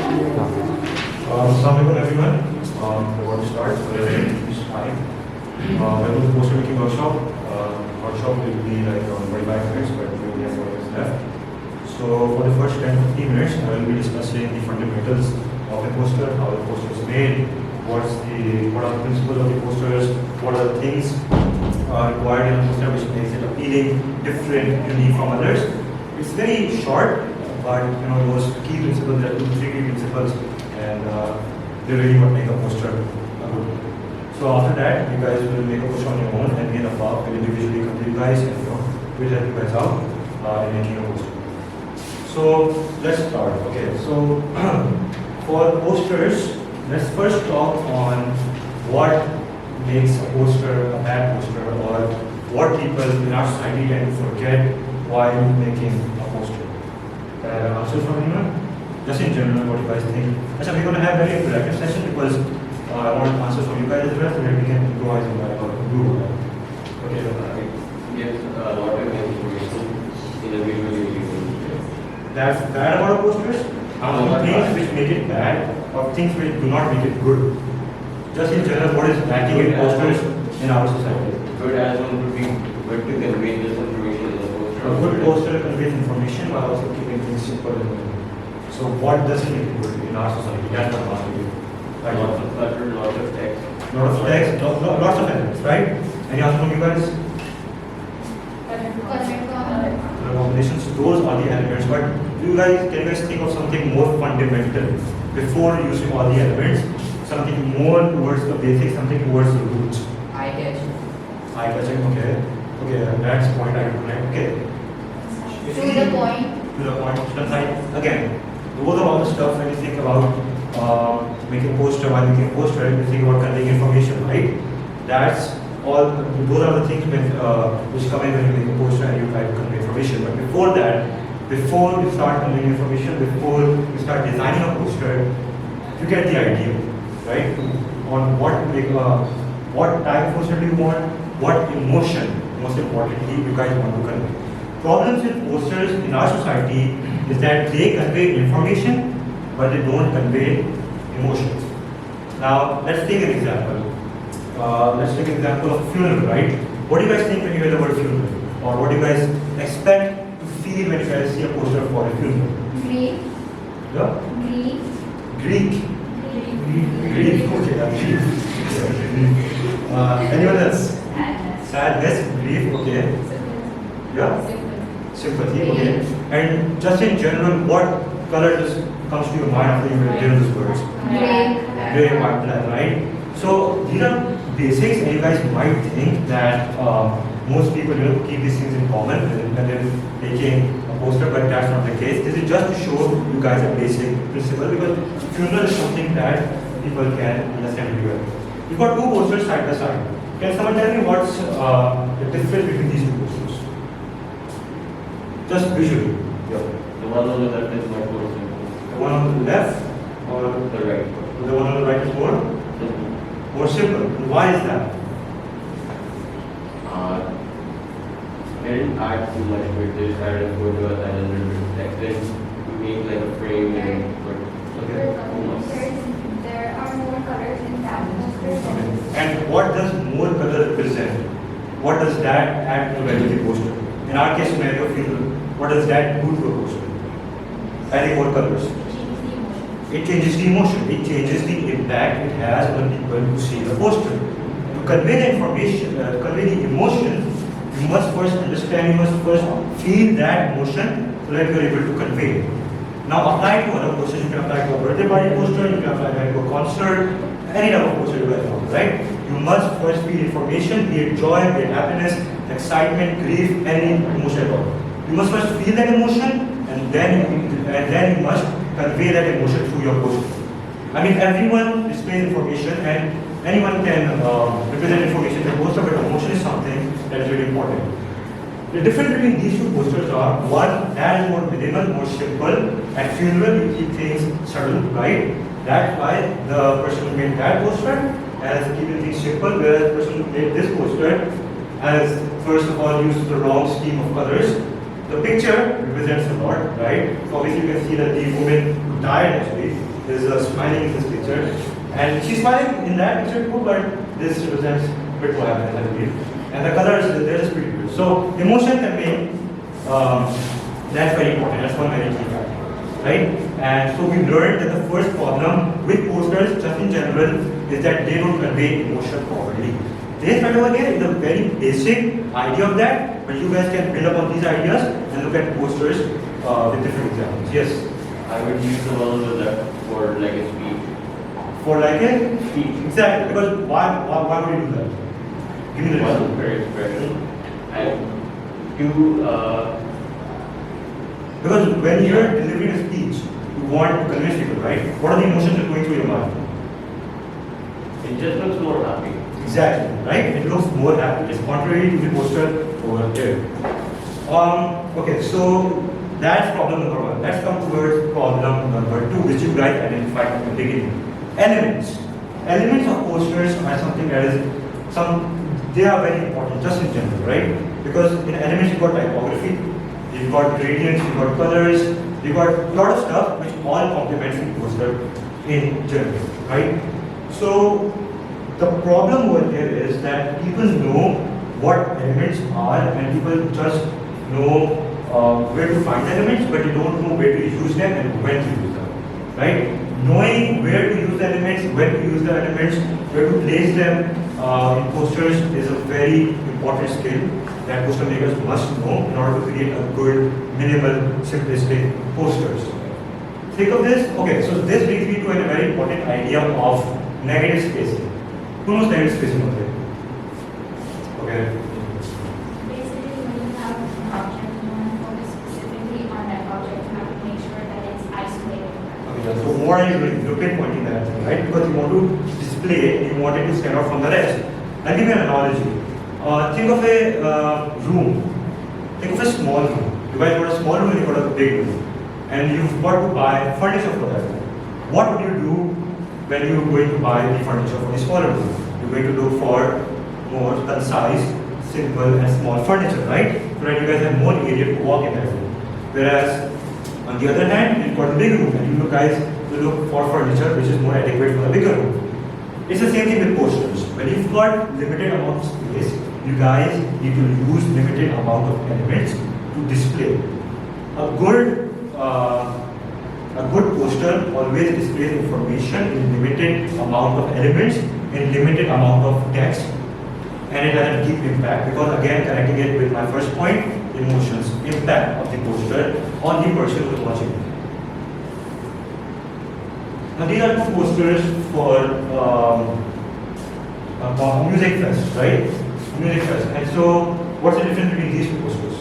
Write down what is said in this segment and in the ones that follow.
Assalamualaikum everyone. I want to start this time. Welcome to the poster making workshop. Workshop will be like 45 minutes, but we only have 4 minutes left. So for the first 10-15 minutes, I will be discussing the fundamentals of a poster, how the poster is made, what are the principles of the posters, what are the things required in a poster which makes it appealing, different, unique from others. It's very short, but those key principles, there are 2-3 key principles, and they really what make a poster good. So after that, you guys will make a poster on your own, and me and Abba will individually come to you guys and we'll help you guys out in making a poster. So let's start. Okay, so for posters, let's first talk on what makes a poster a bad poster, or what people in our society tend to forget while making a poster. Can I have an answer from anyone? Just in general, what you guys think? Actually, we're going to have a very interactive session because I want answers from you guys as well, so that we can improvise and do that. Okay. Yes, a lot of information in a visual. That's bad about posters. Things which make it bad, or things which do not make it good. Just in general, what is lacking in posters in our society? Good as one would be good to convey this information in the poster. A good poster conveys information while also keeping things simple and good. So what doesn't make it good in our society? That's what I'm asking you. Right? Lots of clutter, lots of text. Lots of text, lots of elements, right? Any answer from you guys? The combinations, those are the elements, but can you guys think of something more fundamental before using all the elements? Something more towards the basics, something towards the roots. Eye catching. Eye catching, okay. Okay, that's the point I would connect. Okay. To the point. To the point. Again, those are all the stuff when you think about making a poster, while making a poster, you think about conveying information, right? That's all, those are the things which come in when you make a poster and you try to convey information. But before that, before you start conveying information, before you start designing a poster, you get the idea, right? On what type of poster do you want, what emotion, most importantly, you guys want to convey. Problems with posters in our society is that they convey information, but they don't convey emotions. Now, let's take an example. Let's take an example of funeral, right? What do you guys think when you hear the word funeral? Or what do you guys expect to feel when you guys see a poster for a funeral? Grief. Yeah? Grief. Greek. Grief. Okay, yeah, grief. Anyone else? Sadness, grief, okay. Yeah? Sympathy, okay. And just in general, what color comes to your mind after you hear these words? Gray, white, black, right? So these are basics, and you guys might think that most people keep these things in common when they're making a poster, but that's not the case. This is just to show you guys a basic principle, because funeral is something that people can understand very well. You've got two posters side by side. Can someone tell me what's the difference between these two posters? Just visually. Yeah. The one on the left is my poster. The one on the left or The right. the one on the right is more simple. Why is that? I didn't add too much with this. I didn't go to a little bit of text. Then we made like a frame and There are more colors in that poster. And what does more color represent? What does that add to the value of the poster? In our case scenario, funeral, what does that do to a poster? Adding more colors. It changes the emotion. It changes the impact it has on people who see the poster. To convey the information, convey the emotion, you must first understand, you must first feel that emotion so that you are able to convey it. Now apply to other posters. You can apply to a birthday party poster, you can apply to a concert, any type of poster you guys want, right? You must first feel information, be it joy, be it happiness, excitement, grief, any emotion at all. You must first feel that emotion, and then you must convey that emotion through your poster. I mean, everyone displays information, and anyone can represent information in a poster, but emotion is something that is really important. The difference between these two posters are, one, that is more minimal, more simple, and funeral you keep things subtle, right? That's why the person who made that poster has keeping things simple, whereas the person who made this poster has, first of all, used the wrong scheme of colors. The picture represents a lot, right? So obviously you can see that the woman who died actually There's a smiling in this picture, and she's smiling in that picture too, but this represents a bit more happiness, I believe. And the colors, they're just pretty good. So emotion campaign, that's very important. That's one very key factor, right? And so we learned that the first problem with posters, just in general, is that they don't convey emotion properly. This right over here is a very basic idea of that, but you guys can build upon these ideas and look at posters with different examples. Yes. I would use the one with that for like a speech. For like a Speech. exactly, because why would you do that? Give me the One reason. very expression. And two, Because when you're delivering a speech, you want to convince people, right? What are the emotions that are going through your mind? it just looks more happy. Exactly, right? It looks more happy. It's contrary to the poster over here. Okay, so that's problem number one. Let's come towards problem number two, which you guys identified at the beginning. Elements. Elements of posters are something that is they are very important just in general, right? Because in elements you've got typography, you've got gradients, you've got colors, you've got a lot of stuff which all complements the poster in general, right? So the problem over here is that people know what elements are and people just know where to find the elements, but they don't know where to use them and when to use them, right? Knowing where to use the elements, when to use the elements, where to place them in posters is a very important skill that poster makers must know in order to create a good, minimal, simplistic posters. Think of this. Okay, so this brings me to a very important idea of negative spacing. Who knows negative spacing over there? Okay. Basically, when you have an object, you want to focus specifically on that object. You have to make sure that it's isolated. Okay, so what are you doing? You're pinpointing that thing, right? Because you want to display it, you want it to stand out from the rest. I'll give you an analogy. Think of a room. Think of a small room. You guys got a small room and you got a big room. And you've got to buy furniture for that room. What would you do when you're going to buy the furniture for the smaller room? You're going to look for more concise, simple and small furniture, right? So that you guys have more area to walk in that room. Whereas on the other hand, you've got a big room and you guys will look for furniture which is more adequate for the bigger room. It's the same thing with posters. When you've got limited amount of space, you guys need to use limited amount of elements to display. A good poster always displays information in limited amount of elements, in limited amount of text, and it has a deep impact because again connecting it with my first point, emotions, impact of the poster on the person who is watching it. Now these are two posters for music fest, right? Music fest. And so what's the difference between these two posters?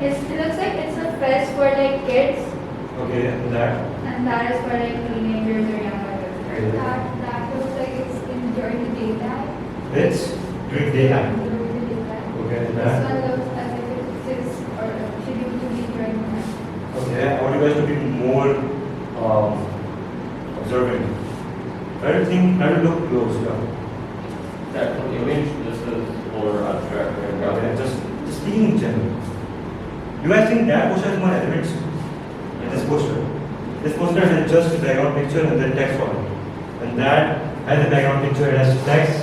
It looks like it's a fest for like kids, Okay, and that. and that is for like teenagers or young adults. Okay. That looks like it's during the daytime. It's during daytime. During the daytime. Okay, and This that. one looks as if it is or scheduled to be during the night. Okay, I want you guys to be more observant. Try to look close, yeah. That image, this is more abstract. Okay, just speaking in general. You guys think that poster has more elements than this poster? This poster has just a background picture and then text on it. And that has a background picture, it has text,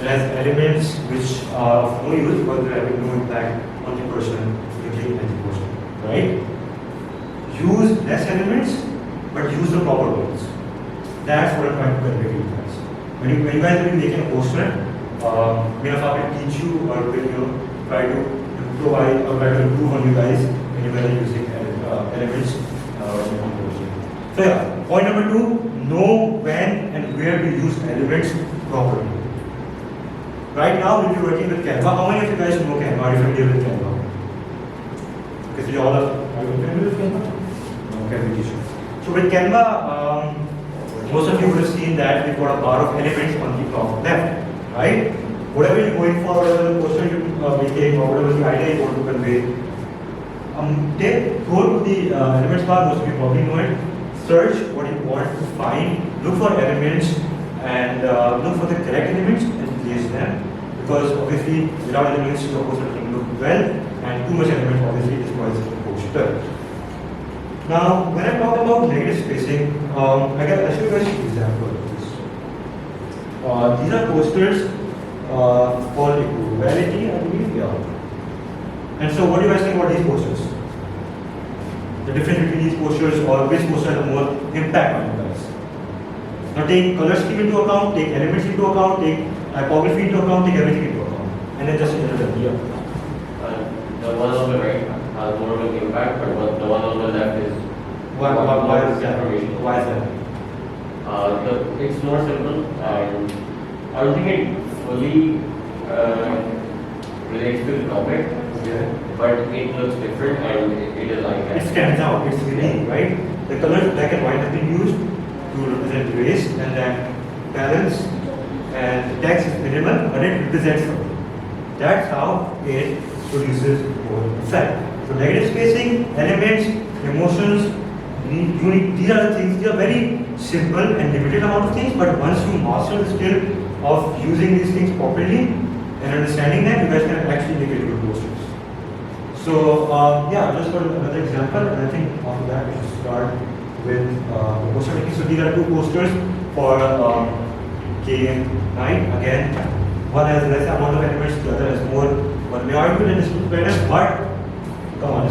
it has elements which are of no use because they are having no impact on the person looking at the poster. Right? Use less elements, but use the proper ones. That's what I'm trying to convey to you guys. When you guys will be making a poster, if I will teach you or will try to provide or try to improve on you guys when you guys are using elements. So yeah, point number two, know when and where to use elements properly. Right now we'll be working with Canva. How many of you guys know Canva? Are you familiar with Canva? Okay, so you all are you familiar with Canva? Okay, we teach you. So with Canva, most of you would have seen that we've got a bar of elements on the top left, right? Whatever you're going for, whatever the poster you making, or whatever the idea you want to convey, go to the elements bar, most of you probably know it, search what you want to find, look for elements, and look for the correct elements and place them. Because obviously, without elements, your poster doesn't look well, and too much elements obviously destroys the poster. Now, when I talk about negative spacing, I show you guys an example of this. These are posters for equality, I believe, yeah. And so, what do you guys think about these posters? The difference between these posters, or which poster has more impact on you guys? Now, take color scheme into account, take elements into account, take typography into account, take everything into account, and then just enter the idea. The one on the right has more of an impact, but the one on the left is Why is that? information. Why is that? It's more simple, and I don't think it fully relates to the topic, Yeah. but it looks different and it is like It that. stands out, it's unique, right? The colors black and white have been used to represent race and then balance, and the text is minimal, but it represents something. That's how it produces more effect. So negative spacing, elements, emotions, unique, these are the things, these are very simple and limited amount of things, but once you master the skill of using these things properly and understanding them, you guys can actually make it good posters. So yeah, just for another example, and I think after that we should start with the poster making. So these are two posters for K9. Again, one has less amount of elements, the other has more. One may argue that this looks better, but come on,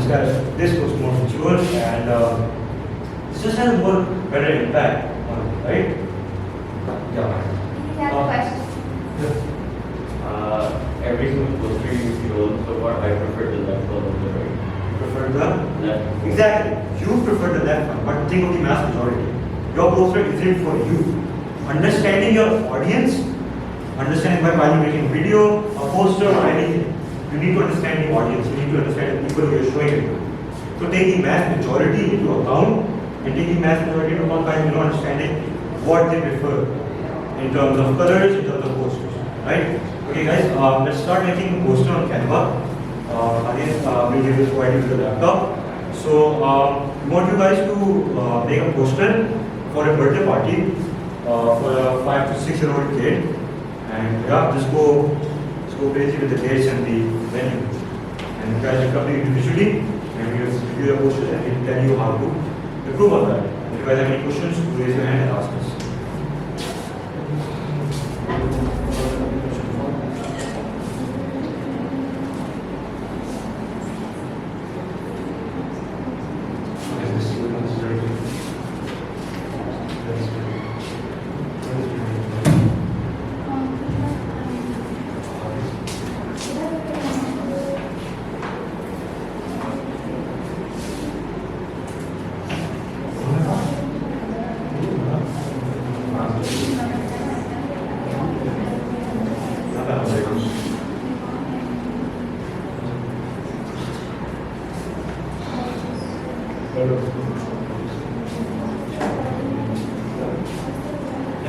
this looks more mature, and this just has more better impact on it, right? Yeah. I have a question. Every single poster you show so far, I prefer the left one on the right. Prefer the Left. exactly. You prefer the left one, but think of the mass majority. Your poster isn't for you. Understanding your audience, understanding while you're making video, a poster, or anything, you need to understand the audience. You need to understand the people you're showing it to. So take the mass majority into account, and take the mass majority into account by understanding what they prefer in terms of colors, in terms of posters, right? Okay, guys, let's start making a poster on Canva. Again, we'll give this provided with the laptop. So, we want you guys to make a poster for a birthday party for a 5 to 6 year old kid, and yeah, just go crazy with the dates and the venue. And you guys will come individually, and we'll give you a poster and we'll tell you how to improve on that. If you guys have any questions, raise your hand and ask us.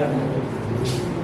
Yeah.